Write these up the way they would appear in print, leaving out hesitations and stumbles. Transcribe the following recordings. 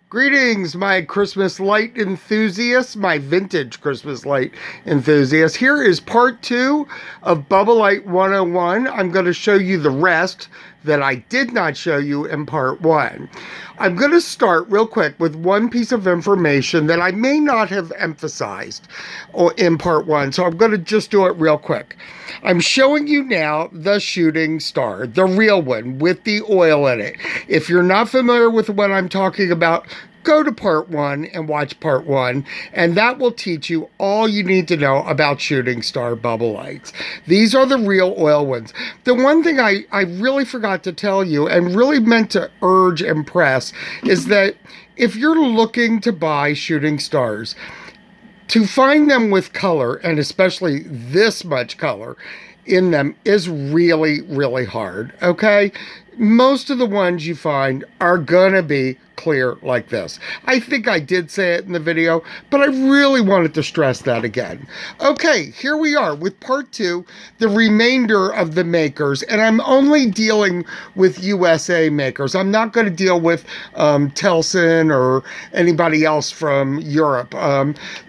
Greetings, my Christmas light enthusiasts, my vintage Christmas light enthusiasts. Here is part two of Bubble Light 101. I'm going to show you the rest that I did not show you in part one. I'm going to start real quick with one piece of information that I may not have emphasized in part one, so I'm going to just do it real quick. I'm showing you now the shooting star, the real one with the oil in it. If you're not familiar with what I'm talking about, go to part one and watch part one, and that will teach you all you need to know about shooting star bubble lights. These are the real oil ones. The one thing I really forgot to tell you and really meant to urge and press is that if you're looking to buy shooting stars, to find them with color, and especially this much color in them, is really, really hard, okay? Most of the ones you find are gonna be clear like this. I think I did say it in the video, but I really wanted to stress that again. Okay, here we are with part two, the remainder of the makers, and I'm only dealing with USA makers. I'm not going to deal with Telson or anybody else from Europe.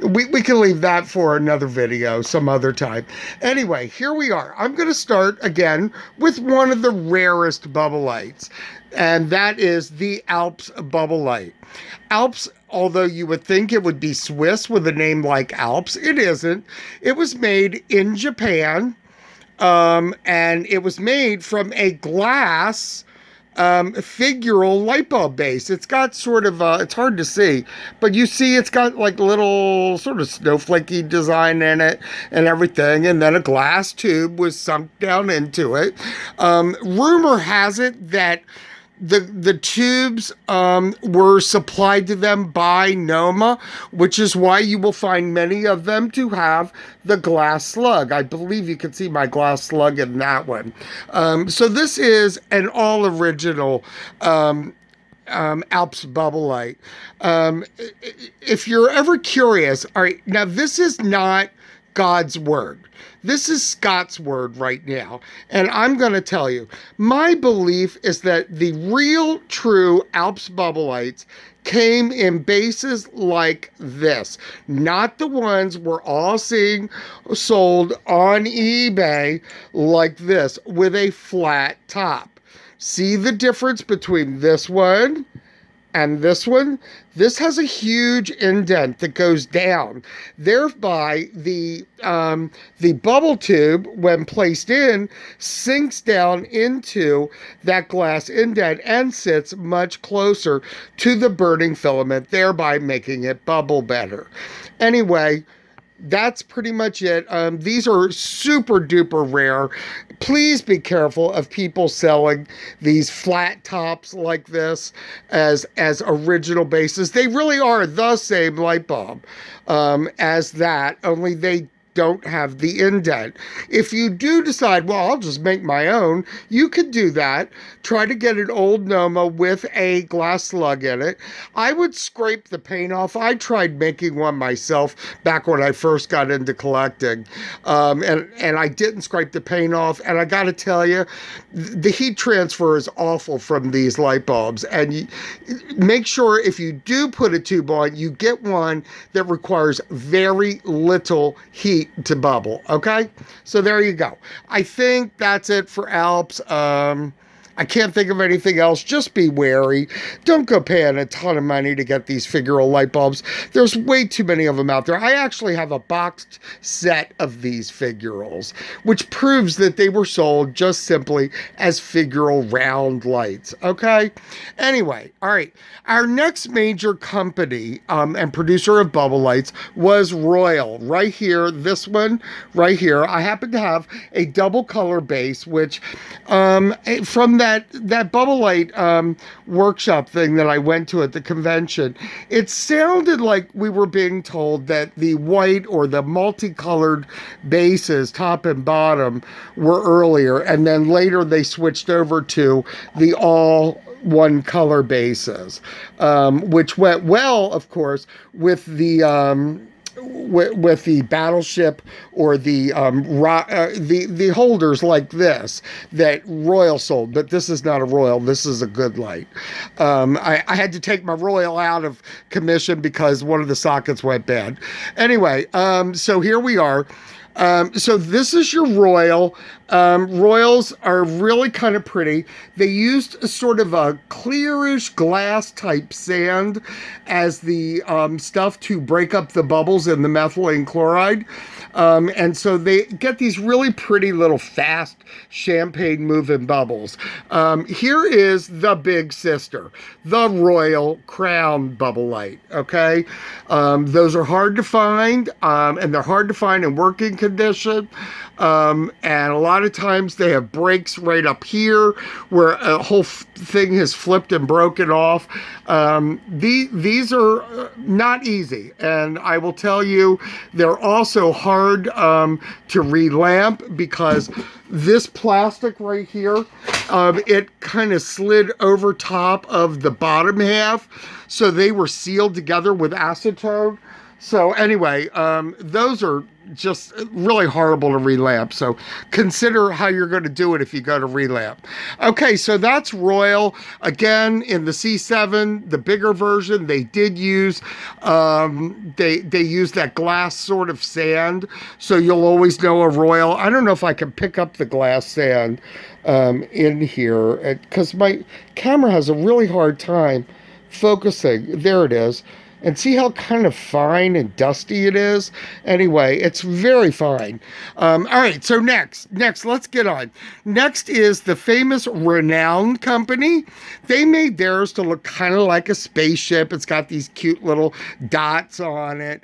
We can leave that for another video some other time. Anyway, here we are. I'm going to start again with one of the rarest bubble lights, and that is the Alps bubble light. Alps, although you would think it would be Swiss with a name like Alps, it isn't. It was made in Japan, and it was made from a glass figural light bulb base. It's got sort of, it's hard to see, but you see it's got like little sort of snowflakey design in it and everything, and then a glass tube was sunk down into it. Rumor has it that the tubes were supplied to them by Noma, which is why you will find many of them to have the glass slug. I believe you can see my glass slug in that one. So this is an all original Alps bubble light. If you're ever curious, all right, now this is not God's word. This is Scott's word right now. And I'm going to tell you, my belief is that the real true Alps bubble lights came in bases like this, not the ones we're all seeing sold on eBay like this with a flat top. See the difference between this one and this one? This has a huge indent that goes down. Thereby, the bubble tube, when placed in, sinks down into that glass indent and sits much closer to the burning filament, thereby making it bubble better. Anyway, that's pretty much it. These are super duper rare. Please be careful of people selling these flat tops like this as original bases. They really are the same light bulb as that, only they don't have the indent. If you do decide, well, I'll just make my own, you could do that. Try to get an old Noma with a glass slug in it. I would scrape the paint off. I tried making one myself back when I first got into collecting, and I didn't scrape the paint off. And I got to tell you, the heat transfer is awful from these light bulbs. And make sure if you do put a tube on, you get one that requires very little heat to bubble. Okay, so there you go. I think that's it for Alps. I can't think of anything else. Just be wary. Don't go paying a ton of money to get these figural light bulbs. There's way too many of them out there. I actually have a boxed set of these figurals, which proves that they were sold just simply as figural round lights. Okay? Anyway, all right. Our next major company and producer of bubble lights was Royal. Right here, this one right here. I happen to have a double color base, which from that bubble light workshop thing that I went to at the convention, it sounded like we were being told that the white or the multicolored bases, top and bottom, were earlier, and then later they switched over to the all one color bases, which went well, of course, with the with the battleship or the the holders like this that Royal sold, but this is not a Royal. This is a good light. I had to take my Royal out of commission because one of the sockets went bad. Anyway, so here we are. So this is your Royal. Royals are really kind of pretty. They used a sort of a clearish glass type sand as the stuff to break up the bubbles in the methylene chloride. And so they get these really pretty little fast champagne moving bubbles. Here is the big sister, the Royal Crown Bubble Light. Okay. Those are hard to find, and they're hard to find in working condition. And a lot of times they have breaks right up here where a whole thing has flipped and broken off. These are not easy. And I will tell you, they're also hard to relamp because this plastic right here, it kind of slid over top of the bottom half. So they were sealed together with acetone. So anyway, those are just really horrible to relamp. So consider how you're going to do it if you go to relamp. Okay, so that's Royal. Again, in the C7, the bigger version, they did use, they use that glass sort of sand. So you'll always know a Royal. I don't know if I can pick up the glass sand in here because my camera has a really hard time focusing. There it is. And see how kind of fine and dusty it is? Anyway, it's very fine. All right, so next, let's get on. Next is the famous Renowned company. They made theirs to look kind of like a spaceship. It's got these cute little dots on it.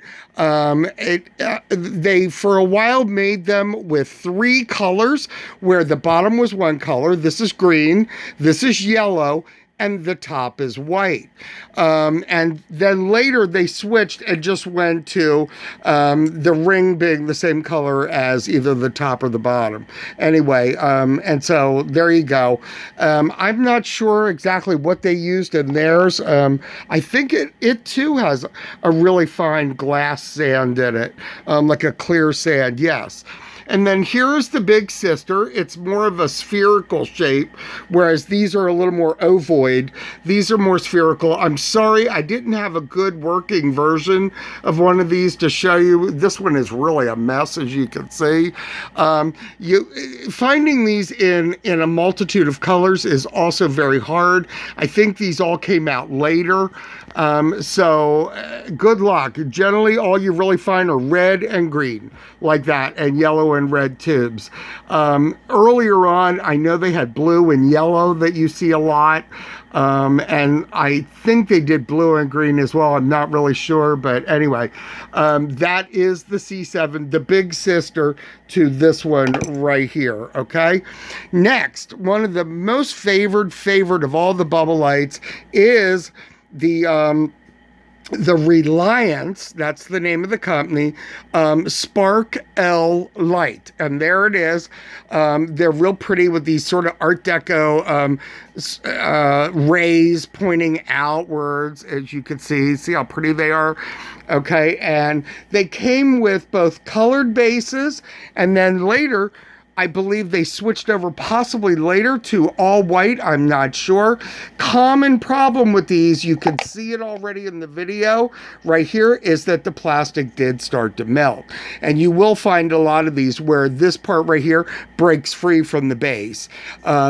They, for a while, made them with 3 colors, where the bottom was one color. This is green, this is yellow, and the top is white. And then later they switched and just went to the ring being the same color as either the top or the bottom. Anyway, and so there you go. I'm not sure exactly what they used in theirs. I think it too has a really fine glass sand in it, like a clear sand, yes. And then here's the big sister. It's more of a spherical shape, whereas these are a little more ovoid. These are more spherical. I'm sorry, I didn't have a good working version of one of these to show you. This one is really a mess, as you can see. Finding these in a multitude of colors is also very hard. I think these all came out later. So good luck. Generally, all you really find are red and green, like that, and yellow and red tubes. Earlier on, I know they had blue and yellow that you see a lot. And I think they did blue and green as well. I'm not really sure, but anyway, that is the C7, the big sister to this one right here, okay? Next, one of the most favored of all the bubble lights is the Reliance, that's the name of the company, Sparkel light. And there it is. They're real pretty with these sort of Art Deco rays pointing outwards, as you can see. See how pretty they are? Okay, and they came with both colored bases, and then later, I believe they switched over possibly later to all white. I'm not sure. Common problem with these, you can see it already in the video right here, is that the plastic did start to melt. And you will find a lot of these where this part right here breaks free from the base.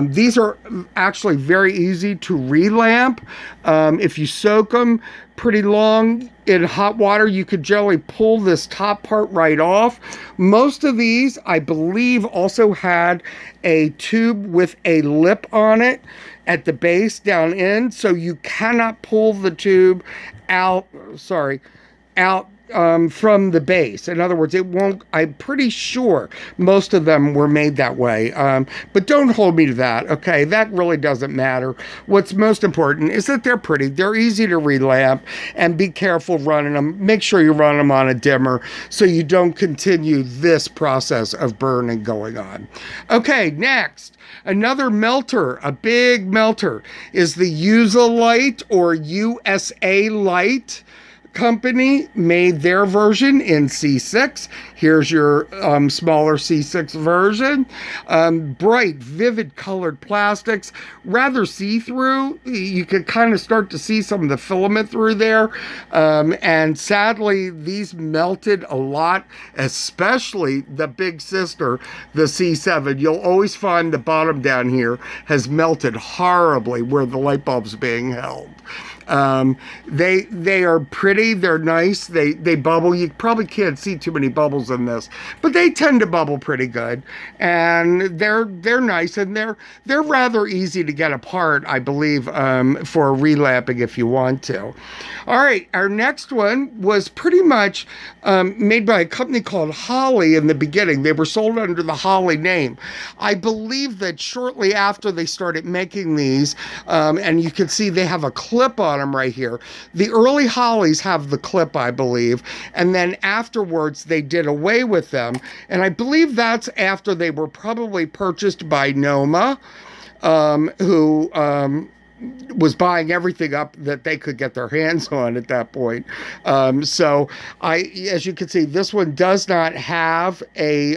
These are actually very easy to relamp. If you soak them pretty long in hot water, you could generally pull this top part right off. Most of these, I believe, also had a tube with a lip on it at the base down in, so you cannot pull the tube out from the base. In other words, it won't, I'm pretty sure most of them were made that way. But don't hold me to that, okay? That really doesn't matter. What's most important is that they're pretty, they're easy to relamp, and be careful running them. Make sure you run them on a dimmer so you don't continue this process of burning going on. Okay, next. Another melter, a big melter, is the USA light or USA light. company made their version in C6. Here's your smaller C6 version. Bright, vivid colored plastics, rather see-through. You can kind of start to see some of the filament through there. And sadly, these melted a lot, especially the big sister, the C7. You'll always find the bottom down here has melted horribly where the light bulb's being held. They are pretty, they're nice, they bubble. You probably can't see too many bubbles in this, but they tend to bubble pretty good, and they're nice, and they're rather easy to get apart, I believe, for relamping if you want to. All right, our next one was pretty much made by a company called Holly in the beginning. They were sold under the Holly name. I believe that shortly after they started making these, and you can see they have a clip on them right here. The early Hollies have the clip, I believe, and then afterwards they did away with them, and I believe that's after they were probably purchased by Noma, who was buying everything up that they could get their hands on at that point. So as you can see, this one does not have a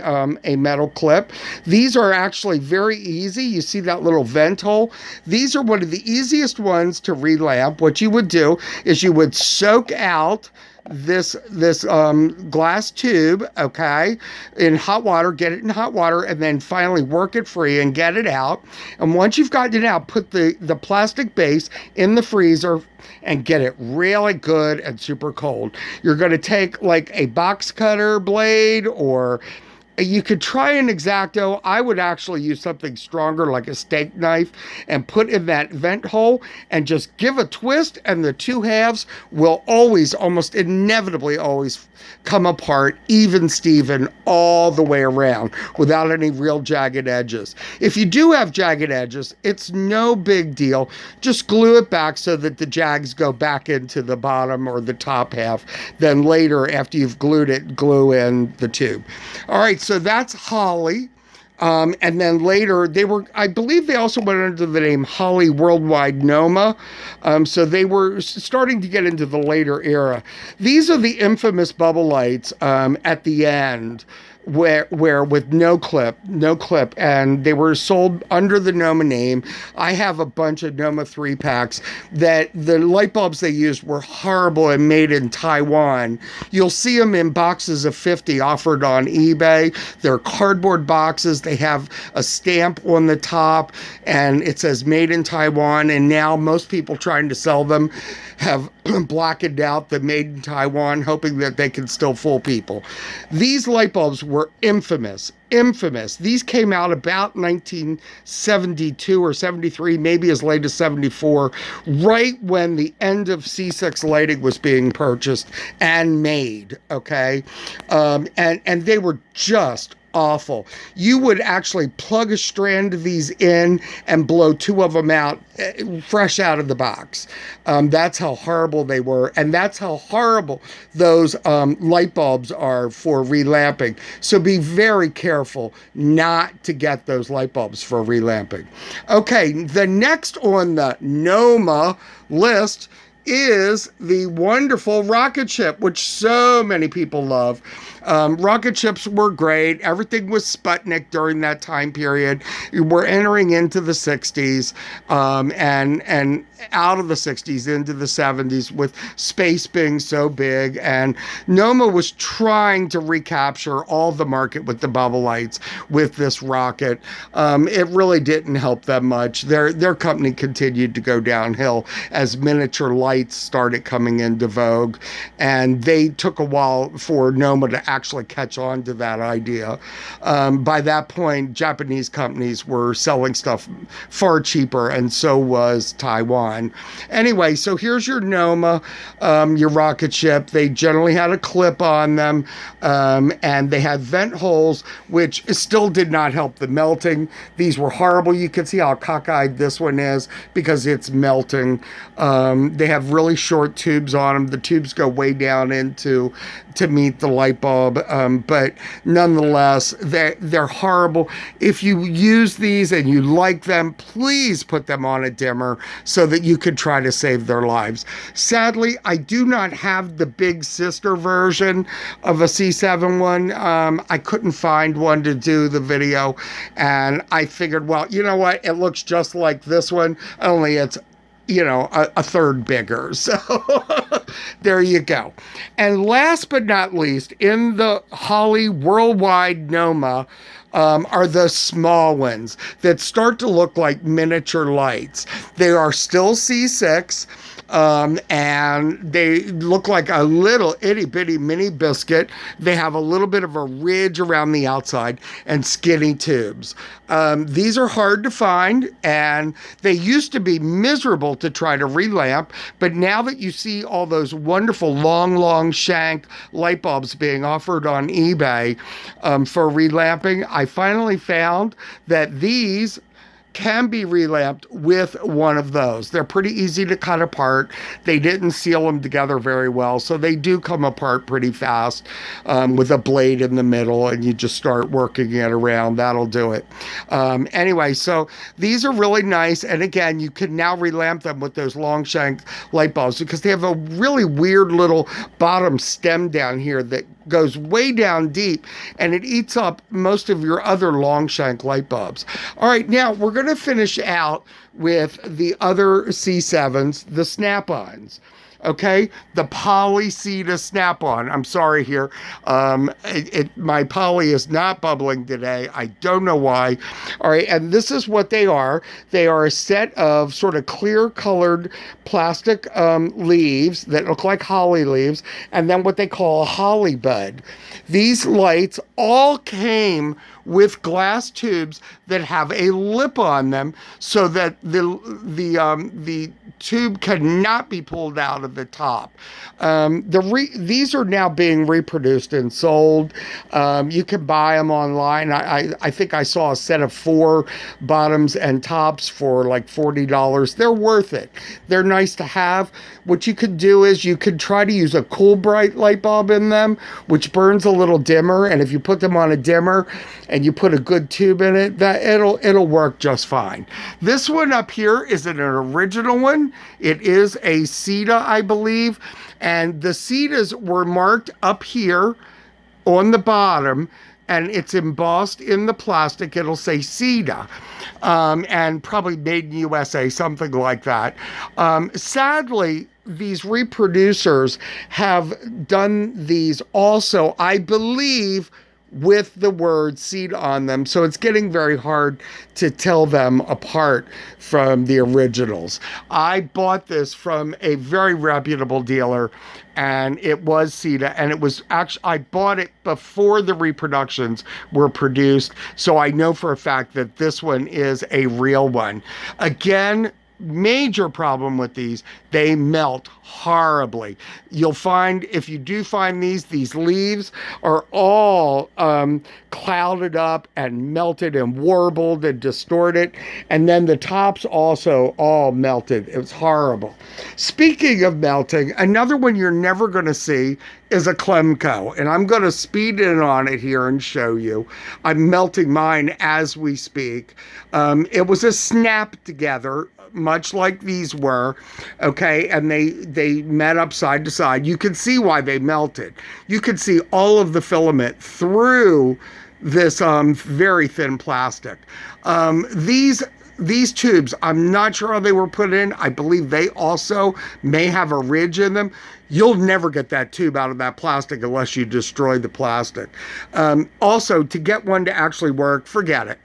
metal clip. These are actually very easy. You see that little vent hole? These are one of the easiest ones to relamp. What you would do is you would soak out this glass tube, okay, in hot water, get it in hot water, and then finally work it free and get it out. And once you've gotten it out, put the plastic base in the freezer and get it really good and super cold. You're going to take like a box cutter blade, or you could try an X-Acto. I would actually use something stronger like a steak knife and put in that vent hole and just give a twist, and the two halves will always, almost inevitably always come apart even Steven all the way around without any real jagged edges. If you do have jagged edges, it's no big deal. Just glue it back so that the jags go back into the bottom or the top half. Then later, after you've glued it, glue in the tube. All right, so that's Holly. And then later, I believe they also went under the name Holly Worldwide Noma. So they were starting to get into the later era. These are the infamous bubble lights at the end, where with no clip, and they were sold under the Noma name. I have a bunch of Noma 3-packs that the light bulbs they used were horrible and made in Taiwan. You'll see them in boxes of 50 offered on eBay. They're cardboard boxes. They have a stamp on the top, and it says made in Taiwan, and now most people trying to sell them have blackened out the made in Taiwan, hoping that they can still fool people. These light bulbs were infamous. These came out about 1972 or 73, maybe as late as 74, right when the end of C6 lighting was being purchased and made, okay? And they were just awful. You would actually plug a strand of these in and blow two of them out fresh out of the box. That's how horrible they were, and that's how horrible those light bulbs are for relamping. So be very careful not to get those light bulbs for relamping. Okay, the next on the Noma list is the wonderful rocket ship, which so many people love. Rocket ships were great. Everything was Sputnik during that time period. We're entering into the 60s, and out of the 60s into the 70s with space being so big, and Noma was trying to recapture all the market with the bubble lights with this rocket. It really didn't help them much. Their company continued to go downhill as miniature lights started coming into vogue, and they took a while for Noma to actually catch on to that idea. By that point, Japanese companies were selling stuff far cheaper, and so was Taiwan. Anyway, so here's your Noma, your rocket ship. They generally had a clip on them, and they had vent holes, which still did not help the melting. These were horrible. You can see how cockeyed this one is because it's melting. They have really short tubes on them. The tubes go way down to meet the light bulb, but nonetheless, they're horrible. If you use these and you like them, please put them on a dimmer so that that you could try to save their lives. Sadly, I do not have the big sister version of a C7 one. I couldn't find one to do the video, and I figured, well, you know what? It looks just like this one, only it's a third bigger. So there you go. And last but not least, in the Holley Worldwide Noma, are the small ones that start to look like miniature lights. They are still C6. And they look like a little itty bitty mini biscuit. They have a little bit of a ridge around the outside and skinny tubes. These are hard to find, and they used to be miserable to try to relamp, but now that you see all those wonderful long shank light bulbs being offered on eBay for relamping, I finally found that these can be relamped with one of those. They're pretty easy to cut apart. They didn't seal them together very well, so they do come apart pretty fast with a blade in the middle, and you just start working it around. That'll do it. Anyway, so these are really nice, and again, you can now relamp them with those long shank light bulbs because they have a really weird little bottom stem down here that goes way down deep, and it eats up most of your other long shank light bulbs. All right, now we're going to finish out with the other C7s, the snap-ons. Okay, the poly Ceda snap-on. I'm sorry here. My poly is not bubbling today. I don't know why. All right, and this is what they are. They are a set of sort of clear colored plastic leaves that look like holly leaves, and then what they call a holly bud. These lights all came with glass tubes that have a lip on them so that the tube cannot be pulled out of the top. These are now being reproduced and sold. You can buy them online. I think I saw a set of 4 bottoms and tops for like $40. They're worth it. They're nice to have. What you could do is you could try to use a cool bright light bulb in them, which burns a little dimmer, and if you put them on a dimmer and you put a good tube in it, it'll work just fine. This one up here is an original one. It is a Ceda, I believe, and the Cedas were marked up here on the bottom, and it's embossed in the plastic. It'll say Ceda, and probably made in USA, something like that. Sadly, these reproducers have done these also, I believe, with the word Ceda on them, so it's getting very hard to tell them apart from the originals. I bought this from a very reputable dealer, and it was Ceda, and it was actually, I bought it before the reproductions were produced, so I know for a fact that this one is a real one. Again, major problem with these, they melt horribly. You'll find, if you do find these leaves are all clouded up and melted and warbled and distorted, and then the tops also all melted. It was horrible. Speaking of melting, another one you're never going to see is a Clemco, and I'm going to speed in on it here and show you. I'm melting mine as we speak. It was a snap together, much like these were, okay, and they met up side to side. You can see why they melted. You can see all of the filament through this very thin plastic. These tubes, I'm not sure how they were put in. I believe they also may have a ridge in them. You'll never get that tube out of that plastic unless you destroy the plastic. Also, to get one to actually work, forget it.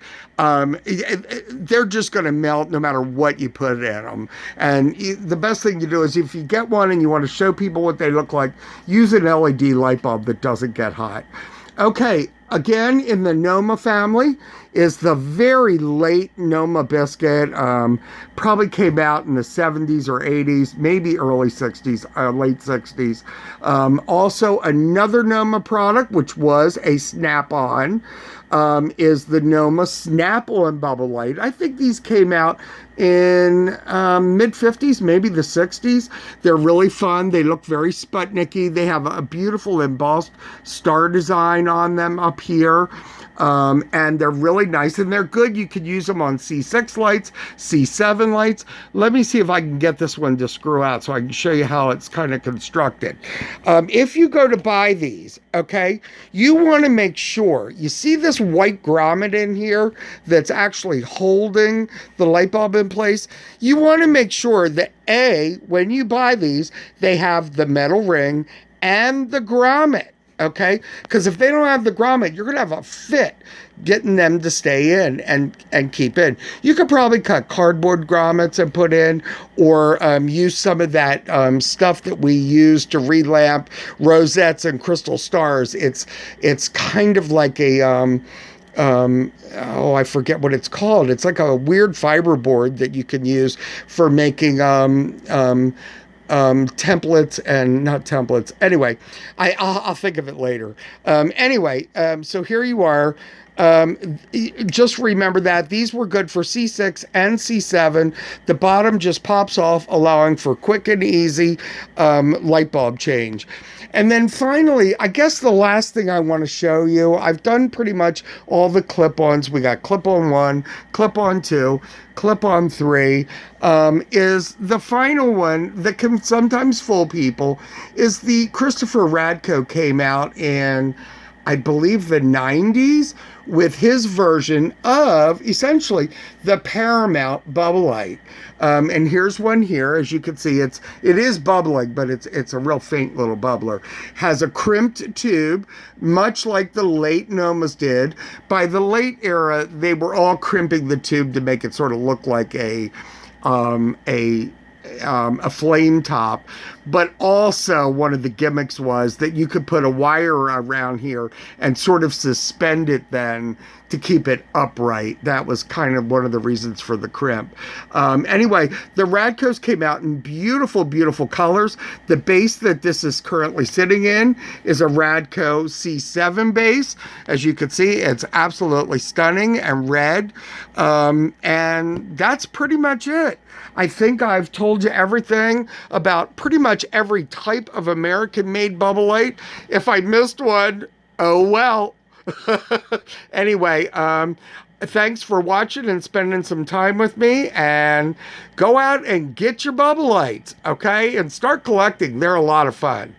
They're just going to melt no matter what you put in them. And the best thing to do is, if you get one and you want to show people what they look like, use an LED light bulb that doesn't get hot. Okay, again, in the Noma family is the very late Noma biscuit. Probably came out in the 70s or 80s, maybe early 60s, late 60s. Also, another Noma product, which was a snap-on, is the Noma Snap-on Bubble Light. I think these came out in mid-50s, maybe the 60s. They're really fun. They look very Sputnik-y. They have a beautiful embossed star design on them up here. And they're really nice and they're good. You could use them on C6 lights, C7 lights. Let me see if I can get this one to screw out so I can show you how it's kind of constructed. If you go to buy these, okay, you want to make sure you see this white grommet in here that's actually holding the light bulb in place. You want to make sure that when you buy these, they have the metal ring and the grommet. Okay, because if they don't have the grommet, you're gonna have a fit getting them to stay in and keep in. You could probably cut cardboard grommets and put in, or use some of that stuff that we use to relamp rosettes and crystal stars. It's kind of like a oh, I forget what it's called. It's like a weird fiberboard that you can use for making templates and not templates. Anyway, I'll think of it later. So here you are. Just remember that these were good for C6 and C7. The bottom just pops off, allowing for quick and easy light bulb change. And then finally, I guess the last thing I want to show you, I've done pretty much all the clip-ons. We got clip-on 1, clip-on 2, clip-on 3, is the final one that can sometimes fool people, is the Christopher Radko came out in, I believe, the 90s with his version of essentially the Paramount bubble light. And here's one here. As you can see, it is bubbling, but it's a real faint little bubbler. Has a crimped tube, much like the late Nomas did. By the late era, they were all crimping the tube to make it sort of look like a flame top, but also one of the gimmicks was that you could put a wire around here and sort of suspend it then to keep it upright. That was kind of one of the reasons for the crimp. Anyway, the Radkos came out in beautiful, beautiful colors. The base that this is currently sitting in is a Radko C7 base. As you can see, it's absolutely stunning and red. And that's pretty much it. I think I've told you everything about pretty much every type of American-made bubble light. If I missed one, oh well. Anyway, thanks for watching and spending some time with me, and go out and get your bubble lights, okay? And start collecting. They're a lot of fun.